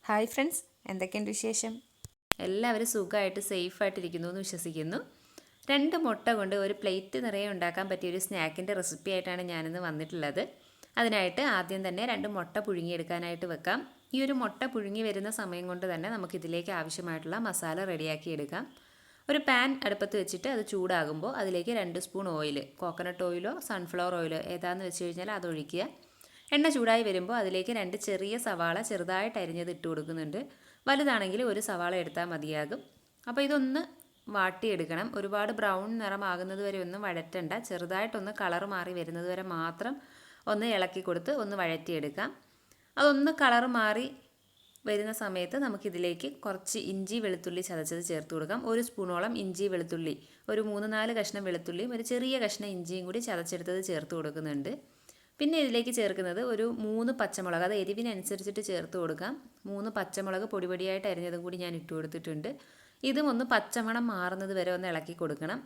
Hi friends, എന്തൊക്കെയുണ്ട് വിശേഷം? എല്ലാവരും സുഖമായിട്ട് സേഫായിട്ടിരിക്കുന്നു എന്ന് വിശ്വസിക്കുന്നു. 2 മുട്ട കൊണ്ട് ഒരു പ്ലേറ്റ് നിറയെ ഉണ്ടാക്കാൻ പറ്റിയ ഒരു സ്നാക്കിൻ്റെ റെസിപ്പി ആയിട്ടാണ് ഞാനിന്ന് വന്നിട്ടുള്ളത്. അതിനായിട്ട് ആദ്യം തന്നെ 2 മുട്ട പുഴുങ്ങിയെടുക്കാനായിട്ട് വെക്കാം. ഈ ഒരു മുട്ട പുഴുങ്ങി വരുന്ന സമയം കൊണ്ട് തന്നെ നമുക്കിതിലേക്ക് ആവശ്യമായിട്ടുള്ള മസാല റെഡിയാക്കി എടുക്കാം. ഒരു പാൻ അടുപ്പത്ത് വെച്ചിട്ട് അത് ചൂടാകുമ്പോൾ അതിലേക്ക് 2 സ്പൂൺ ഓയിൽ, കോക്കനട്ട് ഓയിലോ സൺഫ്ലവർ ഓയിലോ ഏതാണെന്ന് വെച്ച് കഴിഞ്ഞാൽ അതൊഴിക്കുക. എണ്ണ ചൂടായി വരുമ്പോൾ അതിലേക്ക് 2 ചെറിയ സവാള ചെറുതായിട്ട് അരിഞ്ഞത് ഇട്ട് കൊടുക്കുന്നുണ്ട്. വലുതാണെങ്കിൽ ഒരു സവാള എടുത്താൽ മതിയാകും. അപ്പോൾ ഇതൊന്ന് വാട്ടിയെടുക്കണം. ഒരുപാട് ബ്രൗൺ നിറമാകുന്നത് വരെ ഒന്നും വഴറ്റണ്ട. ചെറുതായിട്ടൊന്ന് കളർ മാറി വരുന്നത് വരെ മാത്രം ഒന്ന് ഇളക്കി കൊടുത്ത് ഒന്ന് വഴറ്റിയെടുക്കാം. അതൊന്ന് കളർ മാറി വരുന്ന സമയത്ത് നമുക്കിതിലേക്ക് കുറച്ച് ഇഞ്ചി വെളുത്തുള്ളി ചതച്ചത് ചേർത്ത് കൊടുക്കാം. 1 സ്പൂണോളം ഇഞ്ചി വെളുത്തുള്ളി, ഒരു 3-4 കഷ്ണം വെളുത്തുള്ളിയും ഒരു ചെറിയ കഷ്ണം ഇഞ്ചിയും കൂടി ചതച്ചെടുത്തത് ചേർത്ത് കൊടുക്കുന്നുണ്ട്. പിന്നെ ഇതിലേക്ക് ചേർക്കുന്നത് ഒരു 3 പച്ചമുളക്, അത് എരിവിനനുസരിച്ചിട്ട് ചേർത്ത് കൊടുക്കാം. 3 പച്ചമുളക് പൊടിയായിട്ട് അരിഞ്ഞതും കൂടി ഞാൻ ഇട്ട് കൊടുത്തിട്ടുണ്ട്. ഇതും ഒന്ന് പച്ചമണം മാറുന്നത് വരെ ഒന്ന് ഇളക്കി കൊടുക്കണം.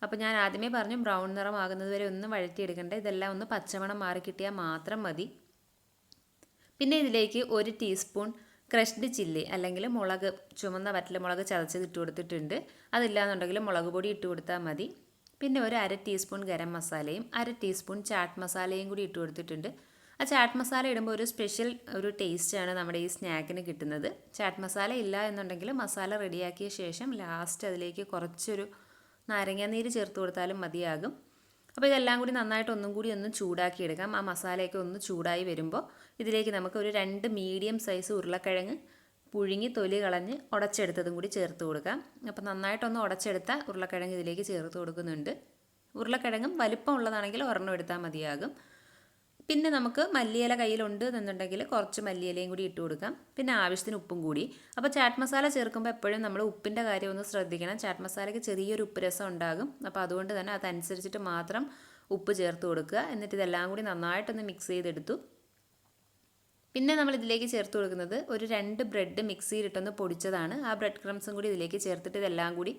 അപ്പോൾ ഞാൻ ആദ്യമേ പറഞ്ഞു ബ്രൗൺ നിറമാകുന്നത് വരെ ഒന്ന് വഴറ്റിയെടുക്കേണ്ട. ഇതെല്ലാം ഒന്ന് പച്ചമണം മാറി കിട്ടിയാൽ മാത്രം മതി. പിന്നെ ഇതിലേക്ക് 1 ടീസ്പൂൺ ക്രഷ്ഡ് ചില്ലി അല്ലെങ്കിൽ മുളക്, ചുവന്ന വറ്റൽമുളക് ചതച്ചത് ഇട്ട് കൊടുത്തിട്ടുണ്ട്. അതില്ലാന്നുണ്ടെങ്കിൽ മുളക് പൊടി ഇട്ട് കൊടുത്താൽ മതി. പിന്നെ ഒരു 1/2 ടീസ്പൂൺ ഗരം മസാലയും 1/2 ടീസ്പൂൺ ചാട്ട് മസാലയും കൂടി ഇട്ട് കൊടുത്തിട്ടുണ്ട്. ആ ചാട്ട് മസാല ഇടുമ്പോൾ ഒരു സ്പെഷ്യൽ ഒരു ടേസ്റ്റാണ് നമ്മുടെ ഈ സ്നാക്കിന് കിട്ടുന്നത്. ചാട്ട് മസാല ഇല്ല എന്നുണ്ടെങ്കിൽ മസാല റെഡിയാക്കിയ ശേഷം ലാസ്റ്റ് അതിലേക്ക് കുറച്ചൊരു നാരങ്ങാനീര് ചേർത്ത് കൊടുത്താലും മതിയാകും. അപ്പോൾ ഇതെല്ലാം കൂടി നന്നായിട്ട് ഒന്നും കൂടി ഒന്ന് ചൂടാക്കി എടുക്കാം. ആ മസാലയൊക്കെ ഒന്ന് ചൂടായി വരുമ്പോൾ ഇതിലേക്ക് നമുക്ക് ഒരു 2 മീഡിയം സൈസ് ഉരുളക്കിഴങ്ങ് പുഴുങ്ങി തൊലി കളഞ്ഞ് ഉടച്ചെടുത്തതും കൂടി ചേർത്ത് കൊടുക്കാം. അപ്പോൾ നന്നായിട്ടൊന്ന് ഉടച്ചെടുത്ത ഉരുളക്കിഴങ്ങ് ഇതിലേക്ക് ചേർത്ത് കൊടുക്കുന്നുണ്ട്. ഉരുളക്കിഴങ്ങും വലിപ്പം ഉള്ളതാണെങ്കിൽ ഒരെണ്ണം എടുത്താൽ മതിയാകും. പിന്നെ നമുക്ക് മല്ലിയില കയ്യിലുണ്ട് എന്നുണ്ടെങ്കിൽ കുറച്ച് മല്ലിയിലയും കൂടി ഇട്ട് കൊടുക്കാം. പിന്നെ ആവശ്യത്തിന് ഉപ്പും കൂടി. അപ്പോൾ ചാറ്റ് മസാല ചേർക്കുമ്പോൾ എപ്പോഴും നമ്മൾ ഉപ്പിൻ്റെ കാര്യം ഒന്ന് ശ്രദ്ധിക്കണം. ചാറ്റ് മസാലയ്ക്ക് ചെറിയൊരു ഉപ്പ് രസം ഉണ്ടാകും. അപ്പോൾ അതുകൊണ്ട് തന്നെ അതനുസരിച്ചിട്ട് മാത്രം ഉപ്പ് ചേർത്ത് കൊടുക്കുക. എന്നിട്ട് ഇതെല്ലാം കൂടി നന്നായിട്ടൊന്ന് മിക്സ് ചെയ്തെടുത്തു. പിന്നെ നമ്മൾ ഇതിലേക്ക് ചേർത്ത് കൊടുക്കുന്നത് ഒരു 2 ബ്രെഡ് മിക്സിയിലിട്ടൊന്ന് പൊടിച്ചതാണ്. ആ ബ്രെഡ് ക്രംസും കൂടി ഇതിലേക്ക് ചേർത്തിട്ട് ഇതെല്ലാം കൂടി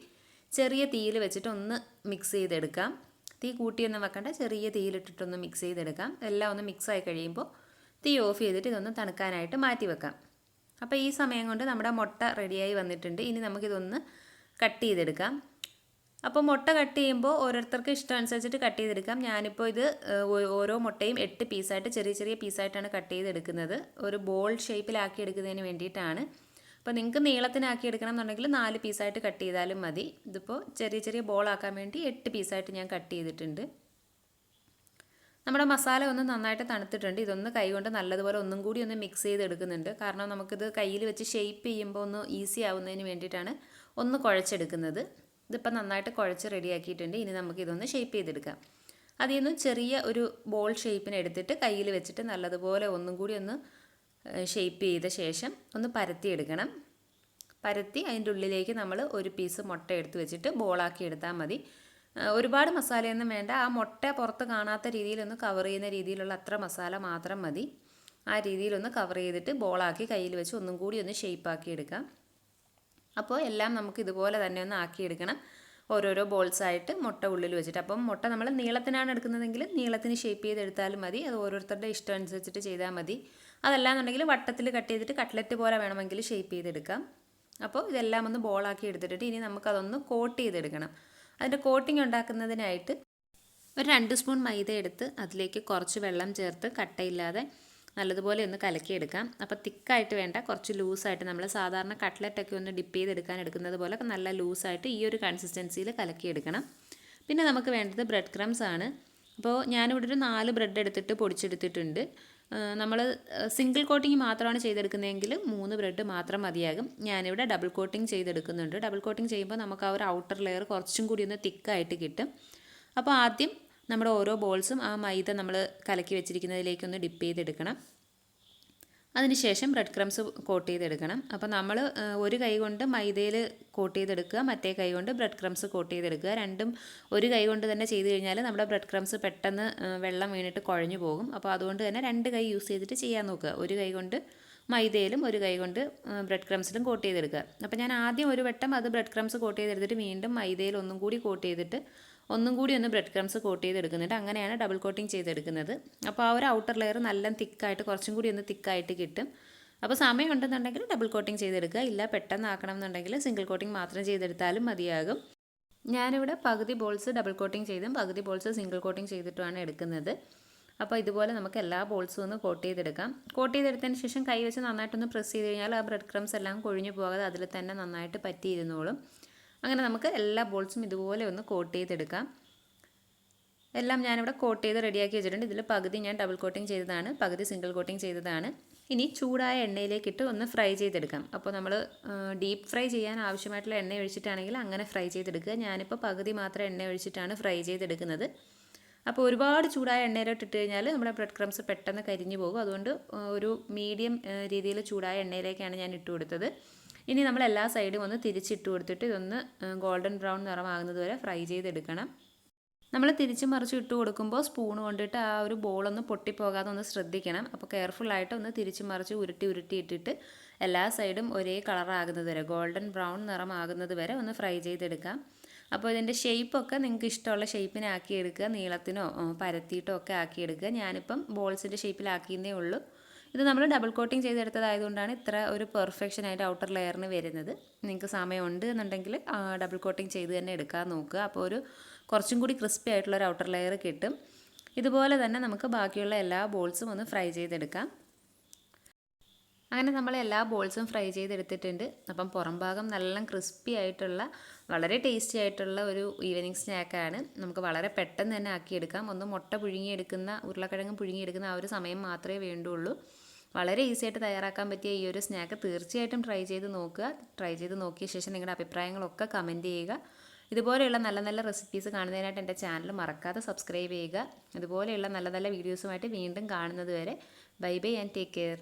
ചെറിയ തീയിൽ വെച്ചിട്ട് ഒന്ന് മിക്സ് ചെയ്തെടുക്കാം. തീ കൂട്ടിയൊന്നും വെക്കണ്ട, ചെറിയ തീയിലിട്ടിട്ടൊന്ന് മിക്സ് ചെയ്തെടുക്കാം. എല്ലാം ഒന്ന് മിക്സായി കഴിയുമ്പോൾ തീ ഓഫ് ചെയ്തിട്ട് ഇതൊന്ന് തണുക്കാനായിട്ട് മാറ്റി വെക്കാം. അപ്പോൾ ഈ സമയം കൊണ്ട് നമ്മുടെ മുട്ട റെഡിയായി വന്നിട്ടുണ്ട്. ഇനി നമുക്കിതൊന്ന് കട്ട് ചെയ്തെടുക്കാം. അപ്പോൾ മുട്ട കട്ട് ചെയ്യുമ്പോൾ ഓരോരുത്തർക്ക് ഇഷ്ടം അനുസരിച്ചിട്ട് കട്ട് ചെയ്തെടുക്കാം. ഞാനിപ്പോൾ ഇത് ഓരോ മുട്ടയും 8 പീസായിട്ട് ചെറിയ ചെറിയ പീസായിട്ടാണ് കട്ട് ചെയ്തെടുക്കുന്നത്. ഒരു ബോൾ ഷേപ്പിലാക്കി എടുക്കുന്നതിന് വേണ്ടിയിട്ടാണ്. അപ്പോൾ നിങ്ങൾക്ക് നീളത്തിനാക്കി എടുക്കണം എന്നുണ്ടെങ്കിൽ 4 പീസായിട്ട് കട്ട് ചെയ്താലും മതി. ഇതിപ്പോൾ ചെറിയ ചെറിയ ബോളാക്കാൻ വേണ്ടി 8 പീസായിട്ട് ഞാൻ കട്ട് ചെയ്തിട്ടുണ്ട്. നമ്മുടെ മസാല ഒന്ന് നന്നായിട്ട് തണുത്തിട്ടുണ്ട്. ഇതൊന്ന് കൈകൊണ്ട് നല്ലതുപോലെ ഒന്നും കൂടി ഒന്ന് മിക്സ് ചെയ്തെടുക്കുന്നുണ്ട്. കാരണം നമുക്കിത് കയ്യിൽ വെച്ച് ഷേപ്പ് ചെയ്യുമ്പോൾ ഒന്ന് ഈസി ആവുന്നതിന് വേണ്ടിയിട്ടാണ് ഒന്ന് കുഴച്ചെടുക്കുന്നത്. ഇതിപ്പോൾ നന്നായിട്ട് കുഴച്ച് റെഡിയാക്കിയിട്ടുണ്ട്. ഇനി നമുക്കിതൊന്ന് ഷേപ്പ് ചെയ്തെടുക്കാം. അതിൽ നിന്ന് ചെറിയ ഒരു ബോൾ ഷേപ്പിന് എടുത്തിട്ട് കയ്യിൽ വെച്ചിട്ട് നല്ലതുപോലെ ഒന്നും കൂടി ഒന്ന് ഷേപ്പ് ചെയ്ത ശേഷം ഒന്ന് പരത്തിയെടുക്കണം. പരത്തി അതിൻ്റെ ഉള്ളിലേക്ക് നമ്മൾ ഒരു പീസ് മുട്ട എടുത്ത് വെച്ചിട്ട് ബോളാക്കി എടുത്താൽ മതി. ഒരുപാട് മസാലയൊന്നും വേണ്ട. ആ മുട്ട പുറത്ത് കാണാത്ത രീതിയിലൊന്ന് കവർ ചെയ്യുന്ന രീതിയിലുള്ള അത്ര മസാല മാത്രം മതി. ആ രീതിയിലൊന്ന് കവർ ചെയ്തിട്ട് ബോളാക്കി കയ്യിൽ വെച്ച് ഒന്നും കൂടി ഒന്ന് ഷേപ്പാക്കി എടുക്കാം. അപ്പോൾ എല്ലാം നമുക്ക് ഇതുപോലെ തന്നെ ഒന്ന് ആക്കിയെടുക്കണം. ഓരോരോ ബോൾസായിട്ട് മുട്ട ഉള്ളിൽ വെച്ചിട്ട്. അപ്പം മുട്ട നമ്മൾ നീളത്തിനാണ് എടുക്കുന്നതെങ്കിൽ നീളത്തിന് ഷേപ്പ് ചെയ്തെടുത്താലും മതി. അത് ഓരോരുത്തരുടെ ഇഷ്ടം അനുസരിച്ചിട്ട് ചെയ്താൽ മതി. അതല്ലാന്നുണ്ടെങ്കിൽ വട്ടത്തിൽ കട്ട് ചെയ്തിട്ട് കട്ട്ലറ്റ് പോലെ വേണമെങ്കിൽ ഷേപ്പ് ചെയ്തെടുക്കാം. അപ്പോൾ ഇതെല്ലാം ഒന്ന് ബോളാക്കി എടുത്തിട്ട് ഇനി നമുക്കതൊന്ന് കോട്ട് ചെയ്തെടുക്കണം. അതിൻ്റെ കോട്ടിംഗ് ഉണ്ടാക്കുന്നതിനായിട്ട് ഒരു 2 സ്പൂൺ മൈദ എടുത്ത് അതിലേക്ക് കുറച്ച് വെള്ളം ചേർത്ത് കട്ടയില്ലാതെ നല്ലതുപോലെ ഒന്ന് കലക്കിയെടുക്കാം. അപ്പോൾ തിക്കായിട്ട് വേണ്ട, കുറച്ച് ലൂസായിട്ട് നമ്മൾ സാധാരണ കട്ട്ലറ്റൊക്കെ ഒന്ന് ഡിപ്പ് ചെയ്തെടുക്കാൻ എടുക്കുന്നത് പോലെ നല്ല ലൂസായിട്ട് ഈ ഒരു കൺസിസ്റ്റൻസിയിൽ കലക്കിയെടുക്കണം. പിന്നെ നമുക്ക് വേണ്ടത് ബ്രെഡ് ക്രംസ് ആണ്. അപ്പോൾ ഞാനിവിടെ ഒരു 4 ബ്രെഡ് എടുത്തിട്ട് പൊടിച്ചെടുത്തിട്ടുണ്ട്. നമ്മൾ സിംഗിൾ കോട്ടിങ് മാത്രമാണ് ചെയ്തെടുക്കുന്നതെങ്കിൽ 3 ബ്രെഡ് മാത്രം മതിയാകും. ഞാനിവിടെ ഡബിൾ കോട്ടിങ് ചെയ്തെടുക്കുന്നുണ്ട്. ഡബിൾ കോട്ടിങ് ചെയ്യുമ്പോൾ നമുക്ക് ആ ഒരു ഔട്ടർ ലെയർ കുറച്ചും കൂടി ഒന്ന് തിക്കായിട്ട് കിട്ടും. അപ്പോൾ ആദ്യം നമ്മുടെ ഓരോ ബോൾസും ആ മൈദ നമ്മൾ കലക്കി വെച്ചിരിക്കുന്നതിലേക്കൊന്ന് ഡിപ്പ് ചെയ്തെടുക്കണം. അതിനുശേഷം ബ്രെഡ് ക്രംസ് കോട്ട് ചെയ്തെടുക്കണം. അപ്പോൾ നമ്മൾ ഒരു കൈ കൊണ്ട് മൈദയിൽ കോട്ട് ചെയ്തെടുക്കുക, മറ്റേ കൈ കൊണ്ട് ബ്രെഡ് ക്രംസ് കോട്ട് ചെയ്തെടുക്കുക. രണ്ടും ഒരു കൈ കൊണ്ട് തന്നെ ചെയ്ത് കഴിഞ്ഞാൽ നമ്മുടെ ബ്രെഡ് ക്രംസ് പെട്ടെന്ന് വെള്ളം വീണിട്ട് കുഴഞ്ഞു പോകും. അപ്പോൾ അതുകൊണ്ട് തന്നെ 2 കൈ യൂസ് ചെയ്തിട്ട് ചെയ്യാൻ നോക്കുക. ഒരു കൈ കൊണ്ട് മൈദയിലും ഒരു കൈ കൊണ്ട് ബ്രെഡ് ക്രംസിലും കോട്ട് ചെയ്തെടുക്കുക. അപ്പോൾ ഞാൻ ആദ്യം ഒരു വട്ടം അത് ബ്രെഡ് ക്രംസ് കോട്ട് ചെയ്തെടുത്തിട്ട് വീണ്ടും മൈദയിൽ ഒന്നും കൂടി കോട്ട് ചെയ്തിട്ട് ഒന്നും കൂടി ഒന്ന് ബ്രെഡ് ക്രംസ് കോട്ട് ചെയ്തെടുക്കുന്നുണ്ട്. അങ്ങനെയാണ് ഡബിൾ കോട്ടിങ് ചെയ്തെടുക്കുന്നത്. അപ്പോൾ ആ ഒരു ഔട്ടർ ലെയർ നല്ല തിക്കായിട്ട് കുറച്ചും കൂടി ഒന്ന് തിക്കായിട്ട് കിട്ടും. അപ്പോൾ സമയം ഉണ്ടെന്നുണ്ടെങ്കിൽ ഡബിൾ കോട്ടിംഗ് ചെയ്തെടുക്കുക, ഇല്ല പെട്ടെന്ന് ആക്കണം എന്നുണ്ടെങ്കിൽ സിംഗിൾ കോട്ടിംഗ് മാത്രം ചെയ്തെടുത്താലും മതിയാകും. ഞാനിവിടെ പകുതി ബോൾസ് ഡബിൾ കോട്ടിംഗ് ചെയ്തും പകുതി ബോൾസ് സിംഗിൾ കോട്ടിംഗ് ചെയ്തിട്ടുമാണ് എടുക്കുന്നത്. അപ്പോൾ ഇതുപോലെ നമുക്ക് എല്ലാ ബോൾസും ഒന്ന് കോട്ട് ചെയ്തെടുക്കാം. കോട്ട് ചെയ്തെടുത്തതിന് ശേഷം കൈ വെച്ച് നന്നായിട്ടൊന്ന് പ്രസ് ചെയ്ത് കഴിഞ്ഞാൽ ആ ബ്രെഡ് ക്രംസ് എല്ലാം കൊഴിഞ്ഞു പോകാതെ അതിൽ തന്നെ നന്നായിട്ട് പറ്റിയിരുന്നോളും. അങ്ങനെ നമുക്ക് എല്ലാ ബോൾസും ഇതുപോലെ ഒന്ന് കോട്ട് ചെയ്തെടുക്കാം. എല്ലാം ഞാനിവിടെ കോട്ട് ചെയ്ത് റെഡിയാക്കി വെച്ചിട്ടുണ്ട്. ഇതിൽ പകുതി ഞാൻ ഡബിൾ കോട്ടിംഗ് ചെയ്തതാണ്, പകുതി സിംഗിൾ കോട്ടിംഗ് ചെയ്തതാണ്. ഇനി ചൂടായ എണ്ണയിലേക്കിട്ട് ഒന്ന് ഫ്രൈ ചെയ്തെടുക്കാം. അപ്പോൾ നമ്മൾ ഡീപ്പ് ഫ്രൈ ചെയ്യാൻ ആവശ്യമായിട്ടുള്ള എണ്ണ ഒഴിച്ചിട്ടാണെങ്കിൽ അങ്ങനെ ഫ്രൈ ചെയ്തെടുക്കുക. ഞാനിപ്പോൾ പകുതി മാത്രം എണ്ണ ഒഴിച്ചിട്ടാണ് ഫ്രൈ ചെയ്തെടുക്കുന്നത്. അപ്പോൾ ഒരുപാട് ചൂടായ എണ്ണയിലോട്ട് ഇട്ട് കഴിഞ്ഞാൽ നമ്മുടെ ബ്രെഡ് ക്രംസ് പെട്ടെന്ന് കരിഞ്ഞു പോകും. അതുകൊണ്ട് ഒരു മീഡിയം രീതിയിൽ ചൂടായ എണ്ണയിലേക്കാണ് ഞാൻ ഇട്ട് കൊടുത്തത്. ഇനി നമ്മൾ എല്ലാ സൈഡും ഒന്ന് തിരിച്ചിട്ട് കൊടുത്തിട്ട് ഇതൊന്ന് ഗോൾഡൻ ബ്രൗൺ നിറമാകുന്നത് വരെ ഫ്രൈ ചെയ്തെടുക്കണം. നമ്മൾ തിരിച്ച് മറിച്ച് ഇട്ട് കൊടുക്കുമ്പോൾ സ്പൂൺ കൊണ്ടിട്ട് ആ ഒരു ബോളൊന്ന് പൊട്ടിപ്പോകാതെ ഒന്ന് ശ്രദ്ധിക്കണം. അപ്പോൾ കെയർഫുള്ളായിട്ട് ഒന്ന് തിരിച്ച് മറിച്ച് ഉരുട്ടി ഇട്ടിട്ട് എല്ലാ സൈഡും ഒരേ കളറാകുന്നത് വരെ, ഗോൾഡൻ ബ്രൗൺ നിറമാകുന്നത് വരെ ഒന്ന് ഫ്രൈ ചെയ്തെടുക്കാം. അപ്പോൾ ഇതിൻ്റെ ഷേപ്പൊക്കെ നിങ്ങൾക്ക് ഇഷ്ടമുള്ള ഷേപ്പിനാക്കി എടുക്കുക, നീളത്തിനോ പരത്തിയിട്ടോ ഒക്കെ ആക്കിയെടുക്കുക. ഞാനിപ്പം ബോൾസിൻ്റെ ഷേപ്പിലാക്കിയതേ ഉള്ളൂ. ഇത് നമ്മൾ ഡബിൾ കോട്ടിംഗ് ചെയ്തെടുത്തതായതുകൊണ്ടാണ് ഇത്ര ഒരു പെർഫെക്ഷൻ ആയിട്ട് ഔട്ടർ ലെയറിന് വരുന്നത്. നിങ്ങൾക്ക് സമയമുണ്ട് എന്നുണ്ടെങ്കിൽ ഡബിൾ കോട്ടിംഗ് ചെയ്ത് തന്നെ എടുക്കാൻ നോക്കുക. അപ്പോൾ ഒരു കുറച്ചും കൂടി ക്രിസ്പി ആയിട്ടുള്ള ഒരു ഔട്ടർ ലെയർ കിട്ടും. ഇതുപോലെ തന്നെ നമുക്ക് ബാക്കിയുള്ള എല്ലാ ബോൾസും ഒന്ന് ഫ്രൈ ചെയ്തെടുക്കാം. അങ്ങനെ നമ്മൾ എല്ലാ ബോൾസും ഫ്രൈ ചെയ്തെടുത്തിട്ടുണ്ട്. അപ്പം പുറം ഭാഗം നല്ല ക്രിസ്പി ആയിട്ടുള്ള വളരെ ടേസ്റ്റി ആയിട്ടുള്ള ഒരു ഈവനിങ് സ്നാക്കാണ്. നമുക്ക് വളരെ പെട്ടെന്ന് തന്നെ ആക്കിയെടുക്കാം. ഒന്ന് മുട്ട പുഴുങ്ങിയെടുക്കുന്ന, ഉരുളക്കിഴങ്ങ് പുഴുങ്ങിയെടുക്കുന്ന ആ ഒരു സമയം മാത്രമേ വേണ്ടുള്ളൂ. വളരെ ഈസി ആയിട്ട് തയ്യാറാക്കാൻ പറ്റിയ ഈ ഒരു സ്നാക്ക് തീർച്ചയായിട്ടും ട്രൈ ചെയ്ത് നോക്കുക. ട്രൈ ചെയ്ത് നോക്കിയ ശേഷം നിങ്ങളുടെ അഭിപ്രായങ്ങളൊക്കെ കമൻറ്റ് ചെയ്യുക. ഇതുപോലെയുള്ള നല്ല നല്ല റെസിപ്പീസ് കാണുന്നതിനായിട്ട് എൻ്റെ ചാനൽ മറക്കാതെ സബ്സ്ക്രൈബ് ചെയ്യുക. ഇതുപോലെയുള്ള നല്ല നല്ല വീഡിയോസുമായിട്ട് വീണ്ടും കാണുന്നത് വരെ bye bye and take care.